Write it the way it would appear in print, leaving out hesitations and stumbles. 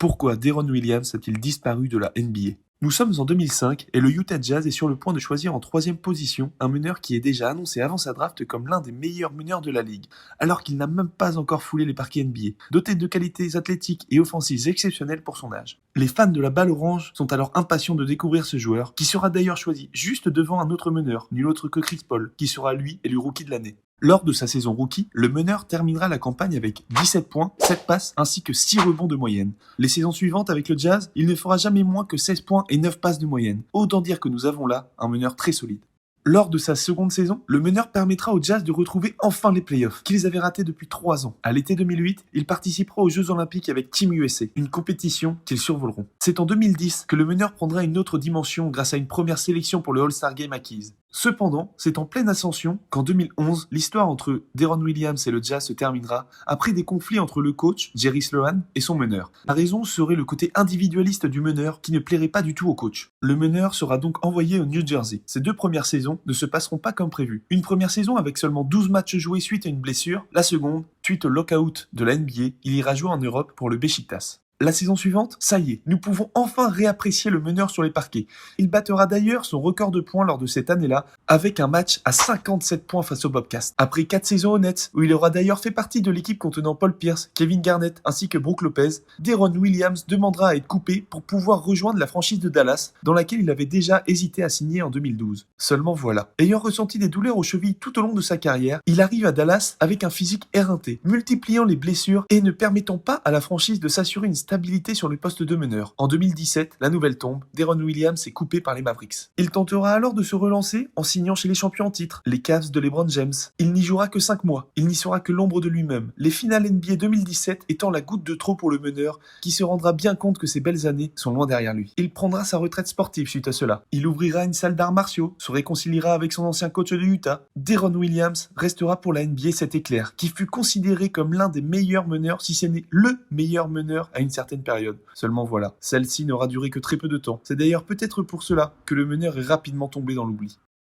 Pourquoi Deron Williams a-t-il disparu de la NBA? Nous sommes en 2005 et le Utah Jazz est sur le point de choisir en troisième position un meneur qui est déjà annoncé avant sa draft comme l'un des meilleurs meneurs de la ligue, alors qu'il n'a même pas encore foulé les parquets NBA, doté de qualités athlétiques et offensives exceptionnelles pour son âge. Les fans de la balle orange sont alors impatients de découvrir ce joueur, qui sera d'ailleurs choisi juste devant un autre meneur, nul autre que Chris Paul, qui sera lui élu rookie de l'année. Lors de sa saison rookie, le meneur terminera la campagne avec 17 points, 7 passes ainsi que 6 rebonds de moyenne. Les saisons suivantes avec le Jazz, il ne fera jamais moins que 16 points et 9 passes de moyenne. Autant dire que nous avons là un meneur très solide. Lors de sa seconde saison, le meneur permettra au Jazz de retrouver enfin les playoffs, qu'ils avaient ratés depuis 3 ans. À l'été 2008, il participera aux Jeux Olympiques avec Team USA, une compétition qu'ils survoleront. C'est en 2010 que le meneur prendra une autre dimension grâce à une première sélection pour le All-Star Game acquise. Cependant, c'est en pleine ascension qu'en 2011, l'histoire entre Deron Williams et le Jazz se terminera après des conflits entre le coach, Jerry Sloan, et son meneur. La raison serait le côté individualiste du meneur qui ne plairait pas du tout au coach. Le meneur sera donc envoyé au New Jersey. Ces 2 premières saisons ne se passeront pas comme prévu. Une première saison avec seulement 12 matchs joués suite à une blessure, la seconde, suite au lockout de la NBA, il ira jouer en Europe pour le Beşiktaş. La saison suivante, ça y est, nous pouvons enfin réapprécier le meneur sur les parquets. Il battra d'ailleurs son record de points lors de cette année-là, avec un match à 57 points face aux Bobcats. Après 4 saisons honnêtes, où il aura d'ailleurs fait partie de l'équipe contenant Paul Pierce, Kevin Garnett ainsi que Brook Lopez, Deron Williams demandera à être coupé pour pouvoir rejoindre la franchise de Dallas, dans laquelle il avait déjà hésité à signer en 2012. Seulement voilà, ayant ressenti des douleurs aux chevilles tout au long de sa carrière, il arrive à Dallas avec un physique éreinté, multipliant les blessures et ne permettant pas à la franchise de s'assurer une stabilité sur le poste de meneur. En 2017, la nouvelle tombe, Deron Williams est coupé par les Mavericks. Il tentera alors de se relancer en signant chez les champions en titre, les Cavs de LeBron James. Il n'y jouera que 5 mois, il n'y sera que l'ombre de lui-même, les finales NBA 2017 étant la goutte de trop pour le meneur qui se rendra bien compte que ses belles années sont loin derrière lui. Il prendra sa retraite sportive suite à cela. Il ouvrira une salle d'arts martiaux, se réconciliera avec son ancien coach de Utah. Deron Williams restera pour la NBA cet éclair, qui fut considéré comme l'un des meilleurs meneurs, si ce n'est le meilleur meneur à une certaine période. Seulement voilà, celle-ci n'aura duré que très peu de temps. C'est d'ailleurs peut-être pour cela que le meneur est rapidement tombé dans l'oubli.